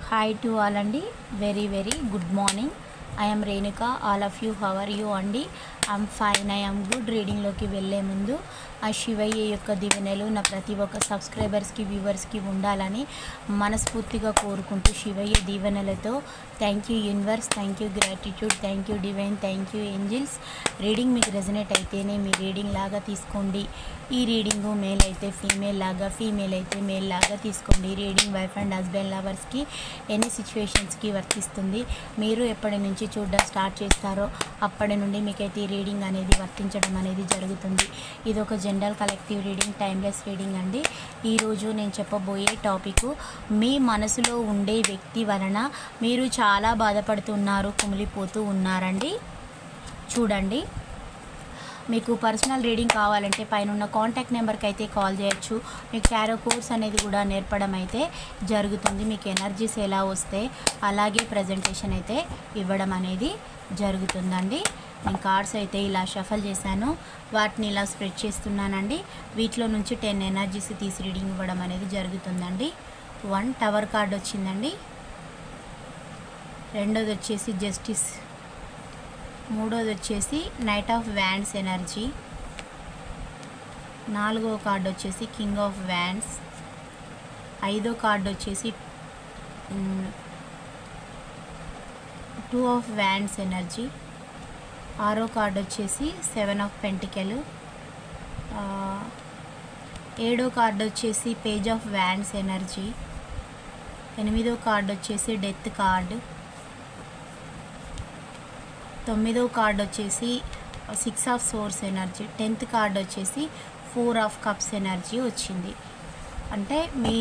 Hi to all అండి. Very good morning. I am Renuka. All of you, how are you అండి? I'm fine. I am good. రీడింగ్లోకి వెళ్ళే ముందు ఆ శివయ్య యొక్క దీవెనలు నా ప్రతి ఒక్క సబ్స్క్రైబర్స్కి వ్యూవర్స్కి ఉండాలని మనస్ఫూర్తిగా కోరుకుంటూ శివయ్య దీవెనలతో thank you universe, thank you gratitude, thank you divine, thank you angels. Reading మీకు రెజనేట్ అయితేనే మీ రీడింగ్ లాగా తీసుకోండి. ఈ రీడింగు మేల్ అయితే ఫీమేల్ లాగా, ఫీమేల్ అయితే మేల్ లాగా తీసుకోండి. రీడింగ్ వైఫ్ అండ్ హస్బెండ్ లవర్స్కి ఎన్ని సిచ్యువేషన్స్కి వర్తిస్తుంది. మీరు ఎప్పటి నుంచి చూడడం స్టార్ట్ చేస్తారో అప్పటి నుండి మీకైతే ఈ రీడింగ్ అనేది వర్తించడం అనేది జరుగుతుంది. ఇది ఒక general collective reading, timeless reading అండి. ఈరోజు నేను చెప్పబోయే టాపిక్, మీ మనసులో ఉండే వ్యక్తి వలన మీరు చాలా బాధపడుతున్నారు, కుమిలిపోతూ ఉన్నారండి. చూడండి, మీకు పర్సనల్ రీడింగ్ కావాలంటే పైన ఉన్న కాంటాక్ట్ నెంబర్కి అయితే కాల్ చేయొచ్చు. మీకు టారో కోర్స్ అనేది కూడా నేర్పడం అయితే జరుగుతుంది. మీకు ఎనర్జీస్ ఎలా వస్తే అలాగే ప్రజెంటేషన్ అయితే ఇవ్వడం అనేది జరుగుతుందండి. నేను కార్డ్స్ అయితే ఇలా షఫల్ చేశాను, వాటిని ఇలా స్ప్రెడ్ చేస్తున్నానండి. వీటిలో నుంచి 10 ఎనర్జీస్ తీసి రీడింగ్ ఇవ్వడం అనేది జరుగుతుందండి. 1 టవర్ కార్డ్ వచ్చిందండి. రెండోది వచ్చేసి జస్టిస్, మూడోది వచ్చేసి నైట్ ఆఫ్ వ్యాండ్స్ ఎనర్జీ, నాలుగో కార్డు వచ్చేసి కింగ్ ఆఫ్ వ్యాండ్స్, ఐదో కార్డు వచ్చేసి 2 ఆఫ్ వ్యాండ్స్ ఎనర్జీ, ఆరో కార్డు వచ్చేసి 7 ఆఫ్ పెంటికల్, ఏడో కార్డు వచ్చేసి పేజ్ ఆఫ్ వ్యాండ్స్ ఎనర్జీ, ఎనిమిదో కార్డు వచ్చేసి డెత్ కార్డు, తొమ్మిదో కార్డు వచ్చేసి 6 of swords energy, 10th card వచ్చేసి 4 ఆఫ్ కప్స్ ఎనర్జీ వచ్చింది. అంటే మీ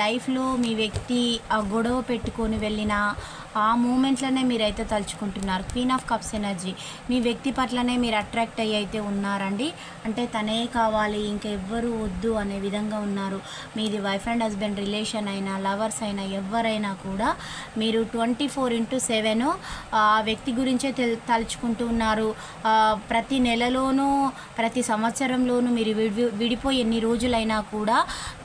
లైఫ్లో మీ వ్యక్తి ఆ గొడవ పెట్టుకొని వెళ్ళిన ఆ మూమెంట్లోనే మీరైతే తలుచుకుంటున్నారు. క్వీన్ ఆఫ్ కప్స్ ఎనర్జీ, మీ వ్యక్తి పట్లనే మీరు అట్రాక్ట్ అయ్యి అయితే ఉన్నారండి. అంటే తనే కావాలి, ఇంకా ఎవ్వరూ వద్దు అనే విధంగా ఉన్నారు. మీది వైఫ్ అండ్ హస్బెండ్ రిలేషన్ అయినా, లవర్స్ అయినా, ఎవరైనా కూడా మీరు 24/7 ఆ వ్యక్తి గురించే తలుచుకుంటూ ఉన్నారు. ప్రతి నెలలోనూ, ప్రతి సంవత్సరంలోనూ మీరు విడిపోయి ఎన్ని రోజులైనా కూడా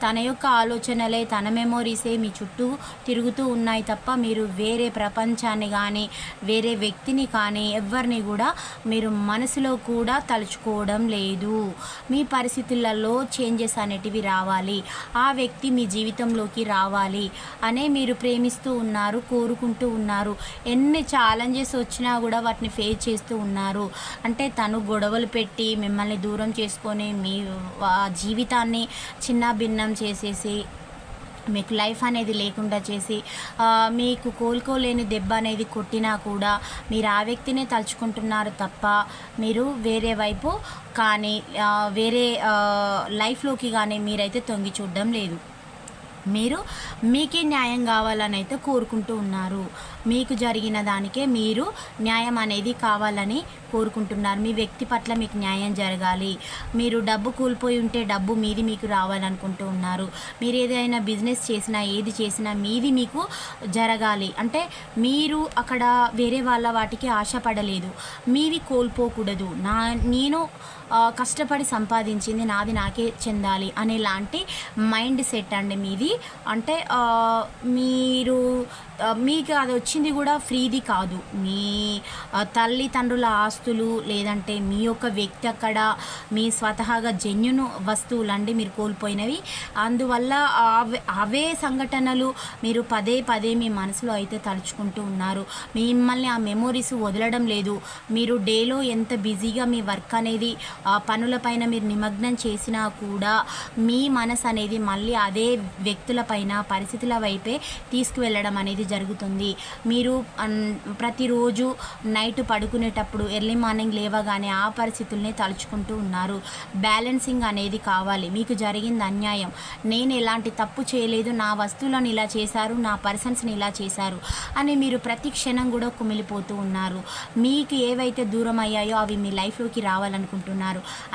తన యొక్క ఆలోచనలే, తన మెమోరీసే మీ చుట్టూ తిరుగుతూ ఉన్నాయి తప్ప మీరు వేరే ప్రపంచాన్ని కానీ, వేరే వ్యక్తిని కానీ, ఎవరిని కూడా మీరు మనసులో కూడా తలుచుకోవడం లేదు. మీ పరిస్థితులలో చేంజెస్ అనేటివి రావాలి, ఆ వ్యక్తి మీ జీవితంలోకి రావాలి అనే మీరు ప్రేమిస్తూ ఉన్నారు, కోరుకుంటూ ఉన్నారు. ఎన్ని ఛాలెంజెస్ వచ్చినా కూడా వాటిని ఫేస్ చేస్తూ ఉన్నారు. అంటే తను గొడవలు పెట్టి మిమ్మల్ని దూరం చేసుకొని మీ జీవితాన్ని చిన్న భిన్నం చేసేసి మీకు లైఫ్ అనేది లేకుండా చేసి మీకు కోలుకోలేని దెబ్బ అనేది కొట్టినా కూడా మీరు ఆ వ్యక్తినే తలుచుకుంటున్నారు తప్ప మీరు వేరే వైపు కానీ, వేరే లైఫ్లోకి కానీ మీరైతే తొంగి చూడడం లేదు. మీరు మీకే న్యాయం కావాలని అయితే కోరుకుంటూ ఉన్నారు. మీకు జరిగిన దానికే మీరు న్యాయం అనేది కావాలని కోరుకుంటున్నారు. మీ వ్యక్తి పట్ల మీకు న్యాయం జరగాలి. మీరు డబ్బు కోల్పోయి ఉంటే డబ్బు మీది మీకు రావాలనుకుంటూ ఉన్నారు. మీరు ఏదైనా బిజినెస్ చేసినా, ఏది చేసినా మీది మీకు జరగాలి. అంటే మీరు అక్కడ వేరే వాళ్ళ వాటికి ఆశపడలేదు. మీది కోల్పోకూడదు. నేను కష్టపడి సంపాదించింది నాది నాకే చెందాలి అనేలాంటి మైండ్ సెట్ అండి మీది. అంటే మీకు అది వచ్చింది కూడా ఫ్రీది కాదు. మీ తల్లిదండ్రుల ఆస్తులు, లేదంటే మీ యొక్క వ్యక్తి అక్కడ మీ స్వతహాగా జెన్యున్ వస్తువులు అండి మీరు కోల్పోయినవి. అందువల్ల అవే సంఘటనలు మీరు పదే పదే మీ మనసులో అయితే తలుచుకుంటూ ఉన్నారు. మిమ్మల్ని ఆ మెమోరీస్ వదలడం లేదు. మీరు డేలో ఎంత బిజీగా మీ వర్క్ అనేది పనులపైన మీరు నిమగ్నం చేసినా కూడా మీ మనసు అనేది మళ్ళీ అదే వ్యక్తులపైన, పరిస్థితుల వైపే తీసుకువెళ్ళడం అనేది జరుగుతుంది. మీరు ప్రతిరోజు నైట్ పడుకునేటప్పుడు ఎర్లీ మార్నింగ్ లేవగానే ఆ పరిస్థితుల్ని తలుచుకుంటూ ఉన్నారు. బ్యాలెన్సింగ్ అనేది కావాలి. మీకు జరిగింది అన్యాయం, నేను ఎలాంటి తప్పు చేయలేదు, నా వస్తువులను ఇలా చేశారు, నా పర్సన్స్ని ఇలా చేశారు అని మీరు ప్రతి క్షణం కూడా కుమిలిపోతూ ఉన్నారు. మీకు ఏవైతే దూరం అయ్యాయో అవి మీ లైఫ్లోకి రావాలనుకుంటున్నారు.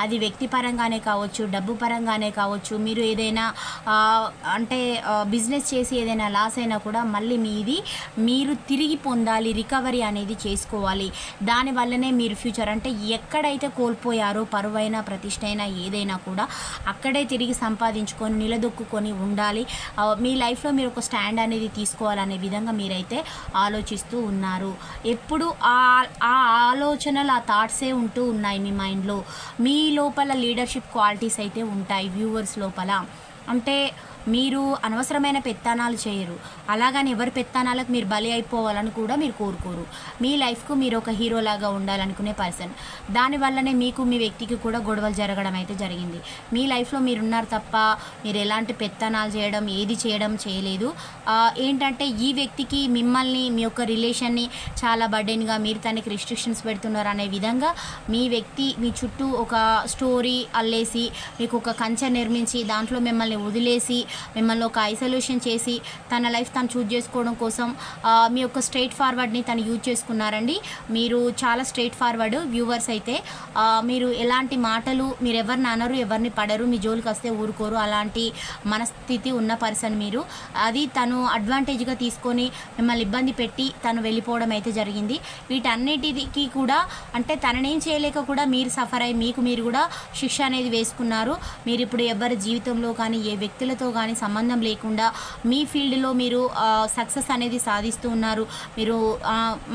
అది వ్యక్తిపరంగానే కావచ్చు, డబ్బు పరంగానే కావచ్చు. మీరు ఏదైనా అంటే బిజినెస్ చేసి ఏదైనా లాస్ అయినా కూడా మళ్ళీ మీ అనేది మీరు తిరిగి పొందాలి, రికవరీ అనేది చేసుకోవాలి. దానివల్లనే మీరు ఫ్యూచర్ అంటే ఎక్కడైతే కోల్పోయారో పరువైనా ప్రతిష్ట అయినా ఏదైనా కూడా అక్కడే తిరిగి సంపాదించుకొని నిలదొక్కుని ఉండాలి. మీ లైఫ్లో మీరు ఒక స్టాండ్ అనేది తీసుకోవాలనే విధంగా మీరైతే ఆలోచిస్తూ ఉన్నారు. ఎప్పుడు ఆ ఆలోచనలు, ఆ థాట్సే ఉంటూ ఉన్నాయి మీ మైండ్లో. మీ లోపల లీడర్షిప్ క్వాలిటీస్ అయితే ఉంటాయి వ్యూవర్స్ లోపల. అంటే మీరు అనవసరమైన పెత్తనాలు చేయరు, అలాగని ఎవరి పెత్తనాలకు మీరు బలి అయిపోవాలని కూడా మీరు కోరుకోరు. మీ లైఫ్కు మీరు ఒక హీరోలాగా ఉండాలనుకునే పర్సన్. దానివల్లనే మీకు మీ వ్యక్తికి కూడా గొడవలు జరగడం అయితే జరిగింది. మీ లైఫ్లో మీరున్నారు తప్ప మీరు ఎలాంటి పెత్తనాలు చేయడం, ఏది చేయలేదు. ఏంటంటే ఈ వ్యక్తికి మిమ్మల్ని, మీ యొక్క రిలేషన్ని చాలా బర్డెన్గా, మీరు తనకి రిస్ట్రిక్షన్స్ పెడుతున్నారు అనే విధంగా మీ వ్యక్తి మీ చుట్టూ ఒక స్టోరీ అల్లేసి మీకు ఒక కంచె నిర్మించి దాంట్లో మిమ్మల్ని వదిలేసి మిమ్మల్ని ఒక ఐసోలేషన్ చేసి తన లైఫ్ తను చూజ్ చేసుకోవడం కోసం మీ యొక్క స్ట్రైట్ ఫార్వర్డ్ని తను యూజ్ చేసుకున్నారండి. మీరు చాలా స్ట్రైట్ ఫార్వర్డ్ వ్యూవర్స్ అయితే. మీరు ఎలాంటి మాటలు, మీరు ఎవరిని అనరు, ఎవరిని పడరు, మీ జోలికి వస్తే ఊరుకోరు, అలాంటి మనస్థితి ఉన్న పర్సన్ మీరు. అది తను అడ్వాంటేజ్గా తీసుకొని మిమ్మల్ని ఇబ్బంది పెట్టి తను వెళ్ళిపోవడం అయితే జరిగింది. వీటన్నిటికీ కూడా అంటే తననేం చేయలేక కూడా మీరు సఫర్ అయ్యి మీకు మీరు కూడా శిక్ష అనేది వేసుకున్నారు. మీరు ఇప్పుడు ఎవరి జీవితంలో కానీ ఏ వ్యక్తులతో కానీ సంబంధం లేకుండా మీ ఫీల్డ్లో మీరు సక్సెస్ అనేది సాధిస్తూ ఉన్నారు. మీరు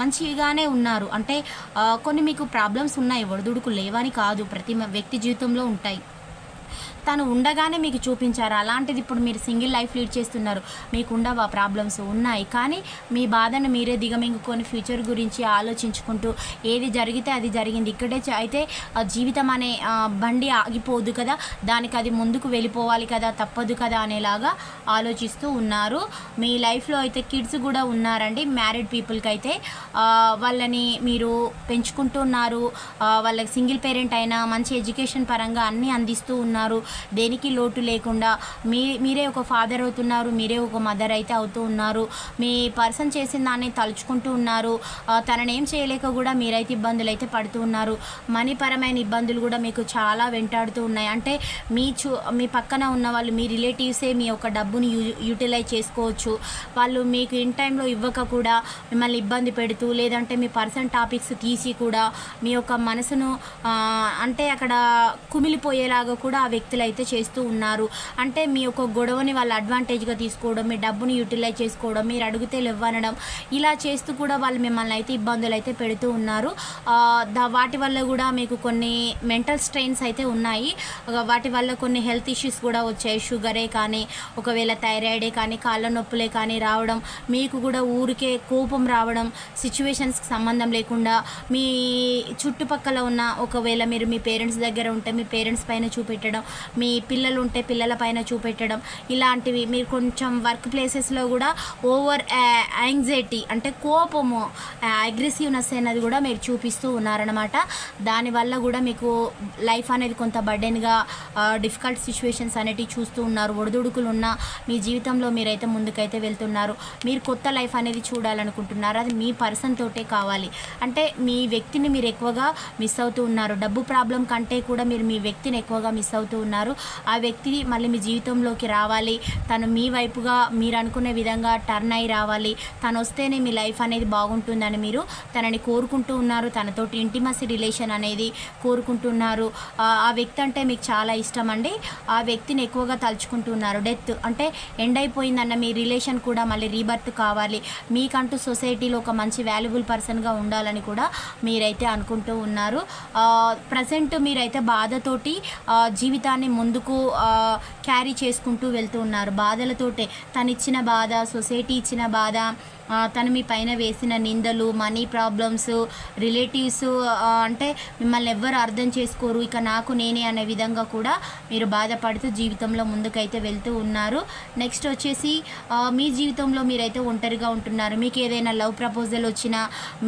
మంచిగానే ఉన్నారు. అంటే కొన్ని మీకు ప్రాబ్లమ్స్ ఉన్నాయి, ఒడిదుడుకు లేవని కాదు, ప్రతి వ్యక్తి జీవితంలో ఉంటాయి. తను ఉండగానే మీకు చూపించారు. అలాంటిది ఇప్పుడు మీరు సింగిల్ లైఫ్ లీడ్ చేస్తున్నారు, మీకు ఉండవా ప్రాబ్లమ్స్? ఉన్నాయి. కానీ మీ బాధను మీరే దిగమింగుకొని ఫ్యూచర్ గురించి ఆలోచించుకుంటూ ఏది జరిగితే అది జరిగింది, ఇక్కడే అయితే జీవితం అనే బండి ఆగిపోదు కదా, దానికి అది ముందుకు వెళ్ళిపోవాలి కదా, తప్పదు కదా అనేలాగా ఆలోచిస్తూ ఉన్నారు. మీ లైఫ్లో అయితే కిడ్స్ కూడా ఉన్నారండి. మ్యారీడ్ పీపుల్కి అయితే వాళ్ళని మీరు పెంచుకుంటున్నారు. వాళ్ళకి సింగిల్ పేరెంట్ అయినా మంచి ఎడ్యుకేషన్ పరంగా అన్నీ అందిస్తూ ఉన్నారు. దేనికి లోటు లేకుండా మీరే ఒక ఫాదర్ అవుతున్నారు, మీరే ఒక మదర్ అయితే అవుతూ ఉన్నారు. మీ పర్సన్ చేసిన దాన్ని తలుచుకుంటూ ఉన్నారు. తననేం చేయలేక కూడా మీరైతే ఇబ్బందులు అయితే పడుతూ ఉన్నారు. మనీ పరమైన ఇబ్బందులు కూడా మీకు చాలా వెంటాడుతూ ఉన్నాయి. అంటే మీ పక్కన ఉన్న వాళ్ళు, మీ రిలేటివ్సే మీ యొక్క డబ్బుని యూటిలైజ్ చేసుకోవచ్చు. వాళ్ళు మీకు ఇన్ టైంలో ఇవ్వక కూడా మిమ్మల్ని ఇబ్బంది పెడుతూ, లేదంటే మీ పర్సన్ టాపిక్స్ తీసి కూడా మీ యొక్క మనసును అంటే అక్కడ కుమిలిపోయేలాగా కూడా ఆ వ్యక్తులు అయితే చేస్తూ ఉన్నారు. అంటే మీ యొక్క గొడవని వాళ్ళు అడ్వాంటేజ్గా తీసుకోవడం, మీ డబ్బుని యూటిలైజ్ చేసుకోవడం, మీరు అడిగితే ఇవ్వనడం, ఇలా చేస్తూ కూడా వాళ్ళు మిమ్మల్ని అయితే ఇబ్బందులు అయితే పెడుతూ ఉన్నారు. వాటి వల్ల కూడా మీకు కొన్ని మెంటల్ స్ట్రెయిన్స్ అయితే ఉన్నాయి. వాటి వల్ల కొన్ని హెల్త్ ఇష్యూస్ కూడా వచ్చాయి. షుగరే కానీ, ఒకవేళ థైరాయిడే కానీ, కాళ్ళ నొప్పులే కానీ రావడం, మీకు కూడా ఊరికే కోపం రావడం, సిచ్యువేషన్స్కి సంబంధం లేకుండా మీ చుట్టుపక్కల ఉన్న, ఒకవేళ మీరు మీ పేరెంట్స్ దగ్గర ఉంటే మీ పేరెంట్స్ పైన చూపెట్టడం, మీ పిల్లలు ఉంటే పిల్లల పైన చూపెట్టడం, ఇలాంటివి. మీరు కొంచెం వర్క్ ప్లేసెస్లో కూడా ఓవర్ యాంగ్జైటీ అంటే కోపము, అగ్రెసివ్నెస్ అనేది కూడా మీరు చూపిస్తూ ఉన్నారనమాట. దానివల్ల కూడా మీకు లైఫ్ అనేది కొంత బర్డెన్గా, డిఫికల్ట్ సిచ్యువేషన్స్ అనేటివి చూస్తూ ఉన్నారు. ఒడిదుడుకులు ఉన్న మీ జీవితంలో మీరైతే ముందుకైతే వెళ్తున్నారు. మీరు కొత్త లైఫ్ అనేది చూడాలనుకుంటున్నారు. అది మీ పర్సన్ తోటే కావాలి. అంటే మీ వ్యక్తిని మీరు ఎక్కువగా మిస్ అవుతూ ఉన్నారు. డబ్బు ప్రాబ్లం కంటే కూడా మీరు మీ వ్యక్తిని ఎక్కువగా మిస్ అవుతూ ఉన్నారు. ఆ వ్యక్తి మళ్ళీ మీ జీవితంలోకి రావాలి. తను మీ వైపుగా మీరు అనుకునే విధంగా టర్న్ అయి రావాలి. తను వస్తేనే మీ లైఫ్ అనేది బాగుంటుందని మీరు తనని కోరుకుంటూ ఉన్నారు. తనతోటి ఇంటిమసీ రిలేషన్ అనేది కోరుకుంటున్నారు. ఆ వ్యక్తి అంటే మీకు చాలా ఇష్టం అండి. ఆ వ్యక్తిని ఎక్కువగా తలుచుకుంటున్నారు. డెత్ అంటే ఎండ్ అయిపోయిందన్న మీ రిలేషన్ కూడా మళ్ళీ రీబర్త్ కావాలి. మీకంటూ సొసైటీలో ఒక మంచి వాల్యుబుల్ పర్సన్గా ఉండాలని కూడా మీరైతే అనుకుంటూ ఉన్నారు. ప్రజెంట్ మీరైతే బాధతోటి జీవితాన్ని ముందుకు క్యారీ చేసుకుంటూ వెళ్తూ ఉన్నారు. బాధలతోటే, తను ఇచ్చిన బాధ, సొసైటీ ఇచ్చిన బాధ, తను మీ పైన వేసిన నిందలు, మనీ ప్రాబ్లమ్స్, రిలేటివ్స్ అంటే మిమ్మల్ని ఎవ్వరు అర్థం చేసుకోరు, ఇక నాకు నేనే అనే విధంగా కూడా మీరు బాధపడుతూ జీవితంలో ముందుకైతే వెళ్తూ ఉన్నారు. నెక్స్ట్ వచ్చేసి మీ జీవితంలో మీరైతే ఒంటరిగా ఉంటున్నారు. మీకు ఏదైనా లవ్ ప్రపోజల్ వచ్చినా,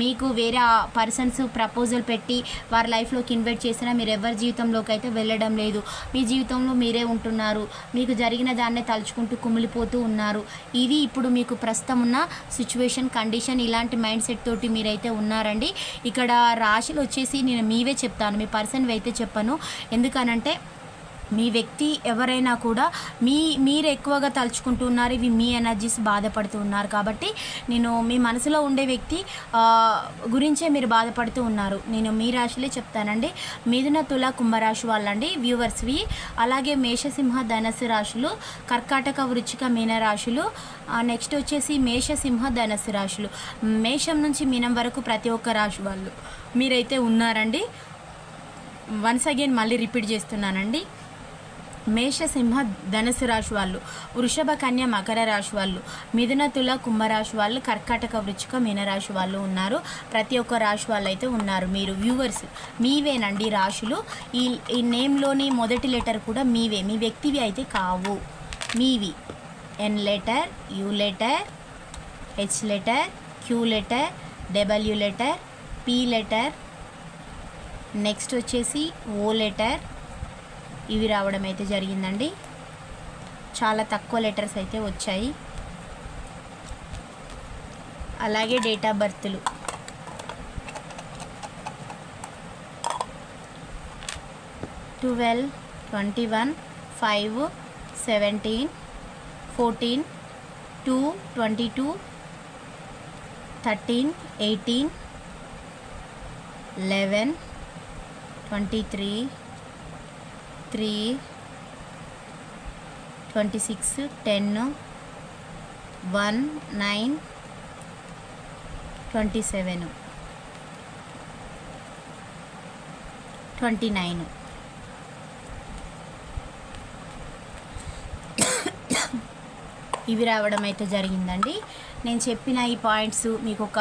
మీకు వేరే పర్సన్స్ ప్రపోజల్ పెట్టి వారి లైఫ్లోకి ఇన్వైట్ చేసినా మీరు ఎవరి జీవితంలోకి అయితే వెళ్ళడం లేదు. మీ జీవితంలో మీరే ఉంటున్నారు. మీకు జరిగిన దాన్నే తలుచుకుంటూ కుమిలిపోతూ ఉన్నారు. ఇది ఇప్పుడు మీకు ప్రస్తుతం ఉన్న సిచ్యువేషన్, కండిషన్. ఇలాంటి మైండ్ సెట్ తోటి మీరైతే ఉన్నారండి. ఇక్కడ రాశులు వచ్చేసి నేను మీవే చెప్తాను, మీ పర్సన్ అయితే చెప్పను. ఎందుకనంటే మీ వ్యక్తి ఎవరైనా కూడా మీరు ఎక్కువగా తలుచుకుంటున్నారు, ఇవి మీ ఎనర్జీస్ బాధపడుతూ ఉన్నారు. కాబట్టి నేను మీ మనసులో ఉండే వ్యక్తి గురించే మీరు బాధపడుతూ ఉన్నారు. నేను మీ రాశులే చెప్తానండి. మిథున, తుల, కుంభరాశి వాళ్ళండి వ్యూవర్స్వి. అలాగే మేషసింహ, ధనస్సు రాశులు, కర్కాటక, వృశ్చిక, మీన రాశులు. నెక్స్ట్ వచ్చేసి మేషసింహ, ధనస్సు రాశులు. మేషం నుంచి మీనం వరకు ప్రతి ఒక్క రాశి వాళ్ళు మీరైతే ఉన్నారండి. వన్స్ అగైన్ మళ్ళీ రిపీట్ చేస్తున్నానండి. మేషసింహ, ధనుసు రాశి వాళ్ళు, వృషభ, కన్య, మకర రాశి వాళ్ళు, మిథున, తుల, కుంభరాశి వాళ్ళు, కర్కాటక, వృశ్చిక, మీనరాశి వాళ్ళు ఉన్నారు. ప్రతి ఒక్క రాశి వాళ్ళు అయితే ఉన్నారు. మీరు వ్యూవర్స్ మీవేనండి రాశులు. ఈ నేమ్లోని మొదటి లెటర్ కూడా మీవే, మీ వ్యక్తివి అయితే కావు, మీవి. N letter, U letter, H letter, Q letter, W letter, P letter, next వచ్చేసి ఓ లెటర్, ఇవి రావడం అయితే జరిగిందండి. చాలా తక్కువ లెటర్స్ అయితే వచ్చాయి. అలాగే డేట్ ఆఫ్ బర్త్లు 12, 21, 5, 17, 14, 2, 22, 13, 18, 11, 23, 3, 26, 10, 1, 9, 27, 29. ఇవి రావడం అయితే జరిగిందండి. నేను చెప్పిన ఈ పాయింట్స్ మీకు ఒక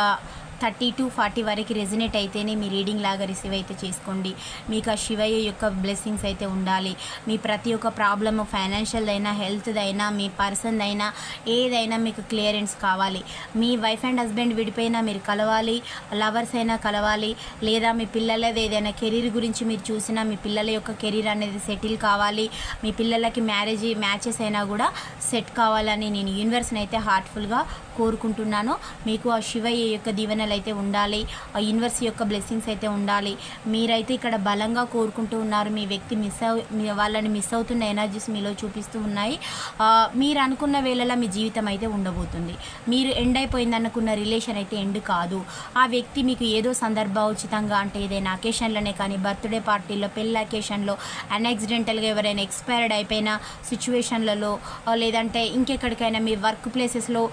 30 to 40 వరకు రెజినేట్ అయితేనే మీ రీడింగ్ లాగా రిసీవ్ అయితే చేసుకోండి. మీకు ఆ శివయ్య యొక్క బ్లెస్సింగ్స్ అయితే ఉండాలి. మీ ప్రతి ఒక్క ప్రాబ్లమ్, ఫైనాన్షియల్ అయినా, హెల్త్ అయినా, మీ పర్సన్ అయినా, ఏదైనా మీకు క్లియరెన్స్ కావాలి. మీ వైఫ్ అండ్ హస్బెండ్ విడిపోయినా మీరు కలవాలి, లవర్స్ అయినా కలవాలి, లేదా మీ పిల్లలది ఏదైనా కెరీర్ గురించి మీరు చూసినా మీ పిల్లల యొక్క కెరీర్ అనేది సెటిల్ కావాలి, మీ పిల్లలకి మ్యాచెస్ అయినా కూడా సెట్ కావాలని నేను యూనివర్స్ని అయితే హార్ట్ఫుల్గా కోరుకుంటున్నాను. మీకు ఆ శివయ్య యొక్క దీవెనలు అయితే ఉండాలి, ఆ యూనివర్స్ యొక్క బ్లెస్సింగ్స్ అయితే ఉండాలి. మీరైతే ఇక్కడ బలంగా కోరుకుంటూ ఉన్నారు. మీ వ్యక్తి వాళ్ళని మిస్ అవుతున్న ఎనర్జీస్ మీలో చూపిస్తూ ఉన్నాయి. మీరు అనుకున్న వేళలా మీ జీవితం అయితే ఉండబోతుంది. మీరు ఎండ్ అయిపోయింది అనుకున్న రిలేషన్ అయితే ఎండ్ కాదు. ఆ వ్యక్తి మీకు ఏదో సందర్భోచితంగా, అంటే ఏదైనా అకేషన్లోనే కానీ, బర్త్డే పార్టీలో, పెళ్ళి అకేషన్లో, అన్యాక్సిడెంటల్గా ఎవరైనా ఎక్స్పైర్డ్ అయిపోయిన సిచ్యువేషన్లలో, లేదంటే ఇంకెక్కడికైనా మీ వర్క్ ప్లేసెస్లో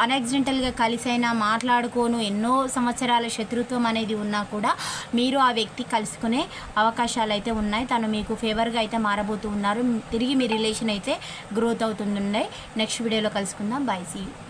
అన్యాక్సిడెంటల్గా కలిసైనా మాట్లాడుకోను ఎన్నో సంవత్సరాల శత్రుత్వం అనేది ఉన్నా కూడా మీరు ఆ వ్యక్తి కలుసుకునే అవకాశాలు అయితే ఉన్నాయి. తను మీకు ఫేవర్గా అయితే మారబోతూ ఉన్నారు. తిరిగి మీ రిలేషన్ అయితే గ్రోత్ అవుతుండే. నెక్స్ట్ వీడియోలో కలుసుకుందాం. Bye, see you.